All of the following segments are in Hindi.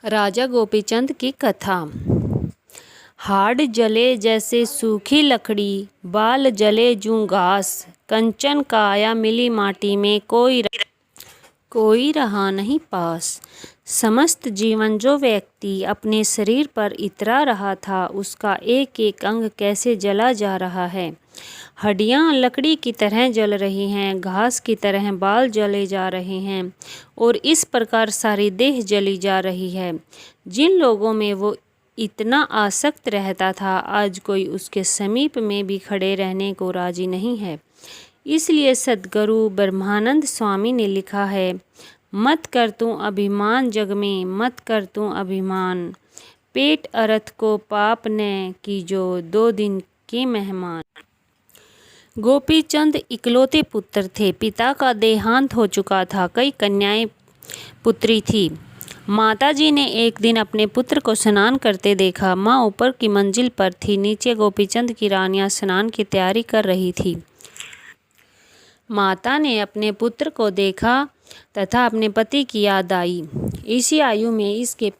राजा गोपीचंद की कथा। हाड़ जले जैसे सूखी लकड़ी, बाल जले जूं घास, कंचन काया मिली माटी में, कोई रहा नहीं पास। समस्त जीवन जो व्यक्ति अपने शरीर पर इतरा रहा था, उसका एक एक अंग कैसे जला जा रहा है। हड्डियां लकड़ी की तरह जल रही हैं, घास की तरह बाल जले जा रहे हैं और इस प्रकार सारी देह जली जा रही है। जिन लोगों में वो इतना आसक्त रहता था, आज कोई उसके समीप में भी खड़े रहने को राजी नहीं है। इसलिए सद्गुरु ब्रह्मानंद स्वामी ने लिखा है, मत कर तू अभिमान जग में, मत कर तू अभिमान। पेट अरथ को पाप न कीजो, 2 दिन के मेहमान। गोपीचंद इकलौते पुत्र थे। पिता का देहांत हो चुका था। कई कन्याएं पुत्री थी। माताजी ने एक दिन अपने पुत्र को स्नान करते देखा। माँ ऊपर की मंजिल पर थी, नीचे गोपीचंद की रानियां स्नान की तैयारी कर रही थी। माता ने अपने पुत्र को देखा तथा अपने पति की याद आई। इसी आयु में इसके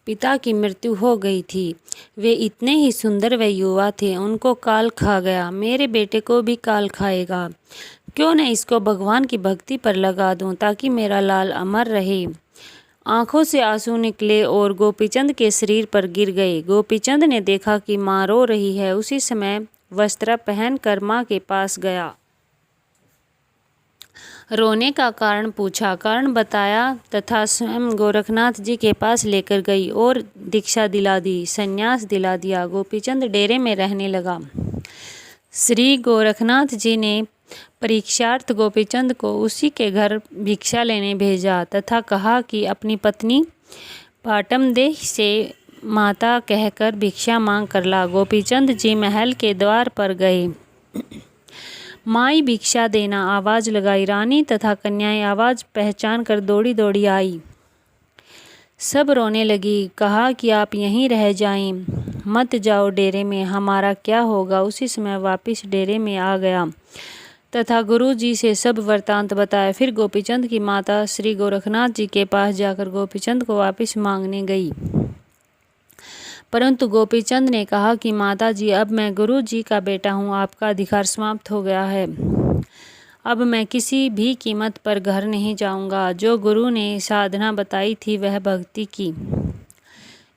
पिता की मृत्यु हो गई थी। वे इतने ही सुंदर व युवा थे। उनको काल खा गया। मेरे बेटे को भी काल खाएगा। क्यों न इसको भगवान की भक्ति पर लगा दूं, ताकि मेरा लाल अमर रहे। आंखों से आंसू निकले और गोपीचंद के शरीर पर गिर गए। गोपीचंद ने देखा कि माँ रो रही है। उसी समय वस्त्र पहनकर माँ के पास गया। रोने का कारण पूछा, कारण बताया तथा स्वयं गोरखनाथ जी के पास लेकर गई और दीक्षा दिला दी, संन्यास दिला दिया। गोपीचंद डेरे में रहने लगा। श्री गोरखनाथ जी ने परीक्षार्थ गोपीचंद को उसी के घर भिक्षा लेने भेजा तथा कहा कि अपनी पत्नी पाटमदेह से माता कहकर भिक्षा मांग कर ला। गोपीचंद जी महल के द्वार पर गए। माई भिक्षा देना आवाज लगाई। रानी तथा कन्याएं आवाज पहचान कर दौड़ी दौड़ी आई। सब रोने लगी। कहा कि आप यहीं रह जाएं, मत जाओ डेरे में, हमारा क्या होगा। उसी समय वापिस डेरे में आ गया तथा गुरु जी से सब वृतांत बताया। फिर गोपीचंद की माता श्री गोरखनाथ जी के पास जाकर गोपीचंद को वापिस मांगने गई। परंतु गोपीचंद ने कहा कि माता जी, अब मैं गुरु जी का बेटा हूँ, आपका अधिकार समाप्त हो गया है। अब मैं किसी भी कीमत पर घर नहीं जाऊंगा। जो गुरु ने साधना बताई थी वह भक्ति की।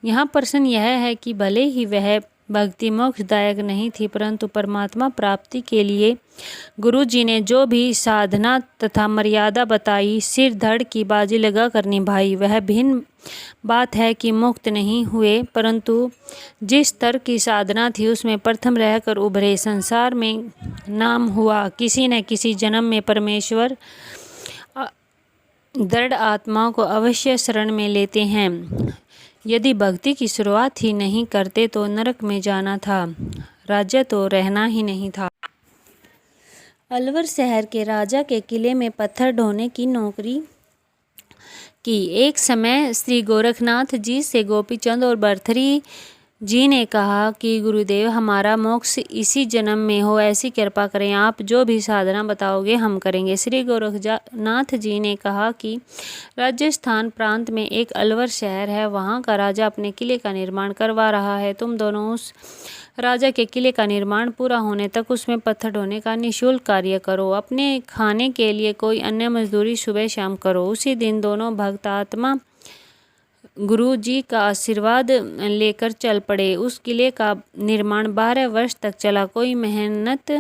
यहाँ प्रश्न यह है कि भले ही वह भक्ति मोक्षदायक नहीं थी, परंतु परमात्मा प्राप्ति के लिए गुरु जी ने जो भी साधना तथा मर्यादा बताई, सिर धड़ की बाजी लगा कर निभाई। वह भिन्न बात है कि मुक्त नहीं हुए, परंतु जिस स्तर की साधना थी उसमें प्रथम रहकर उभरे। संसार में नाम हुआ, किसी न किसी जन्म में परमेश्वर दृढ़ आत्माओं को अवश्य शरण में लेते हैं। यदि भक्ति की शुरुआत ही नहीं करते तो नरक में जाना था, राज्य तो रहना ही नहीं था। अलवर शहर के राजा के किले में पत्थर ढोने की नौकरी की। एक समय श्री गोरखनाथ जी से गोपीचंद और भर्तृहरि जी ने कहा कि गुरुदेव, हमारा मोक्ष इसी जन्म में हो, ऐसी कृपा करें। आप जो भी साधना बताओगे हम करेंगे। श्री गोरखनाथ जी ने कहा कि राजस्थान प्रांत में एक अलवर शहर है, वहाँ का राजा अपने किले का निर्माण करवा रहा है। तुम दोनों उस राजा के किले का निर्माण पूरा होने तक उसमें पत्थर ढोने का निःशुल्क कार्य करो। अपने खाने के लिए कोई अन्य मजदूरी सुबह शाम करो। उसी दिन दोनों भक्त आत्मा गुरु जी का आशीर्वाद लेकर चल पड़े। उस किले का निर्माण 12 वर्ष तक चला। कोई मेहनत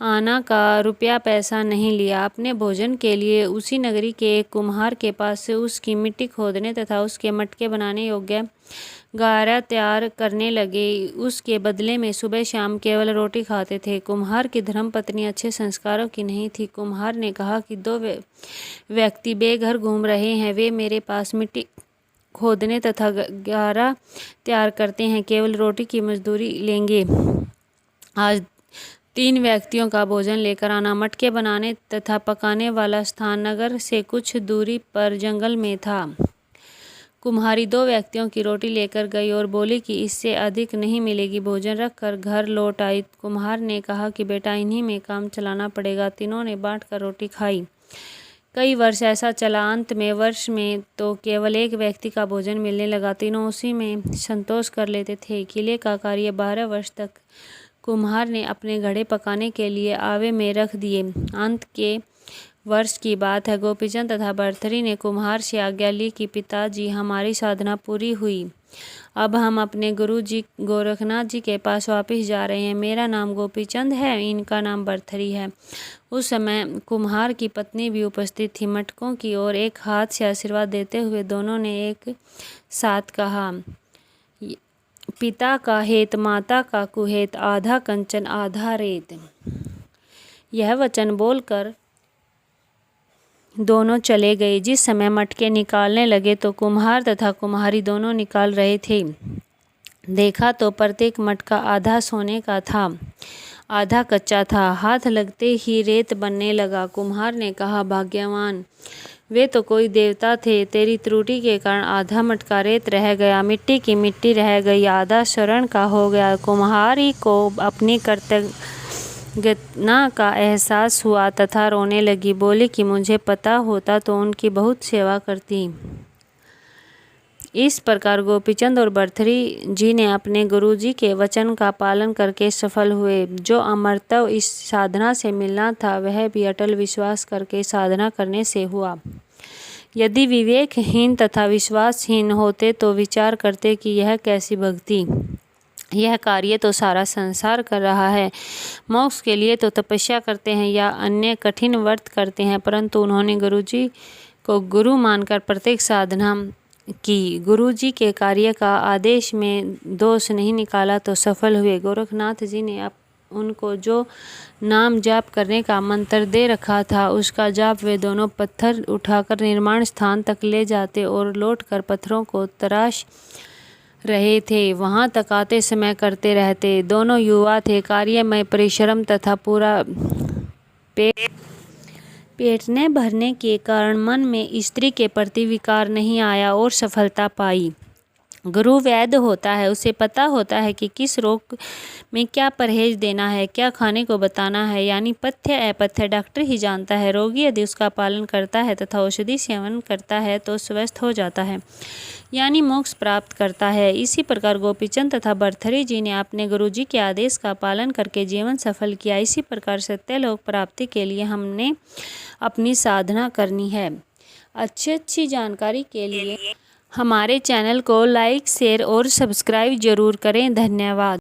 आना का रुपया पैसा नहीं लिया। अपने भोजन के लिए उसी नगरी के एक कुम्हार के पास से उसकी मिट्टी खोदने तथा उसके मटके बनाने योग्य गारा तैयार करने लगे। उसके बदले में सुबह शाम केवल रोटी खाते थे। कुम्हार की धर्मपत्नी अच्छे संस्कारों की नहीं थी। कुम्हार ने कहा कि 2 व्यक्ति बेघर घूम रहे हैं। वे मेरे पास मिट्टी खोदने तथा गारा तैयार करते हैं, केवल रोटी की मजदूरी लेंगे। आज 3 व्यक्तियों का भोजन लेकर आना। मटके बनाने तथा पकाने वाला स्थान नगर से कुछ दूरी पर जंगल में था। कुम्हारी 2 व्यक्तियों की रोटी लेकर गई और बोली कि इससे अधिक नहीं मिलेगी। भोजन रखकर घर लौट आई। कुम्हार ने कहा कि बेटा, इन्हीं में काम चलाना पड़ेगा। तीनों ने बांट कर रोटी खाई। कई वर्ष ऐसा चला। अंत में वर्ष में तो केवल एक व्यक्ति का भोजन मिलने लगा। तीनों उसी में संतोष कर लेते थे। किले का कार्य 12 वर्ष तक कुम्हार ने अपने घड़े पकाने के लिए आवे में रख दिए। अंत के वर्ष की बात है। गोपीचंद तथा भर्तृहरि ने कुम्हार से आज्ञा ली कि पिताजी, हमारी साधना पूरी हुई। अब हम अपने गुरु जी गोरखनाथ जी के पास वापस जा रहे हैं। मेरा नाम गोपीचंद है, इनका नाम भर्तृहरि है। उस समय कुम्हार की पत्नी भी उपस्थित थी। मटकों की ओर एक हाथ से आशीर्वाद देते हुए दोनों ने एक साथ कहा, पिता का हेत माता का कुहेत, आधा कंचन आधा रेत। यह वचन बोलकर दोनों चले गए। जिस समय मटके निकालने लगे तो कुम्हार तथा कुम्हारी दोनों निकाल रहे थे। देखा तो प्रत्येक मटका आधा सोने का था, आधा कच्चा था। हाथ लगते ही रेत बनने लगा। कुम्हार ने कहा, भाग्यवान, वे तो कोई देवता थे। तेरी त्रुटि के कारण आधा मटका रेत रह गया, मिट्टी की मिट्टी रह गई, आधा स्वर्ण का हो गया। कुम्हारी को अपनी कृतज्ञता का एहसास हुआ तथा रोने लगी। बोली कि मुझे पता होता तो उनकी बहुत सेवा करती। इस प्रकार गोपीचंद और भर्तृहरि जी ने अपने गुरुजी के वचन का पालन करके सफल हुए। जो अमरत्व इस साधना से मिलना था वह भी अटल विश्वास करके साधना करने से हुआ। यदि विवेकहीन तथा विश्वासहीन होते तो विचार करते कि यह कैसी भक्ति, यह कार्य तो सारा संसार कर रहा है। मोक्ष के लिए तो तपस्या करते हैं या अन्य कठिन व्रत करते हैं, परंतु उन्होंने गुरुजी को गुरु मानकर प्रत्येक साधना की। गुरुजी के कार्य का आदेश में दोष नहीं निकाला तो सफल हुए। गोरखनाथ जी ने उनको जो नाम जाप करने का मंत्र दे रखा था उसका जाप वे दोनों पत्थर उठाकर निर्माण स्थान तक ले जाते और लौटकर पत्थरों को तराश रहे थे वहां तक आते समय करते रहते। दोनों युवा थे। कार्य में परिश्रम तथा पूरा पेट न भरने के कारण मन में स्त्री के प्रति विकार नहीं आया और सफलता पाई। गुरु वैद्य होता है, उसे पता होता है कि किस रोग में क्या परहेज देना है, क्या खाने को बताना है, यानी पथ्य अपथ्य डॉक्टर ही जानता है। रोगी यदि उसका पालन करता है तथा औषधि सेवन करता है तो स्वस्थ हो जाता है, यानी मोक्ष प्राप्त करता है। इसी प्रकार गोपीचंद तथा भर्तृहरि जी ने अपने गुरुजी के आदेश का पालन करके जीवन सफल किया। इसी प्रकार सत्यलोक प्राप्ति के लिए हमने अपनी साधना करनी है। अच्छी जानकारी के लिए हमारे चैनल को लाइक, शेयर और सब्सक्राइब जरूर करें। धन्यवाद।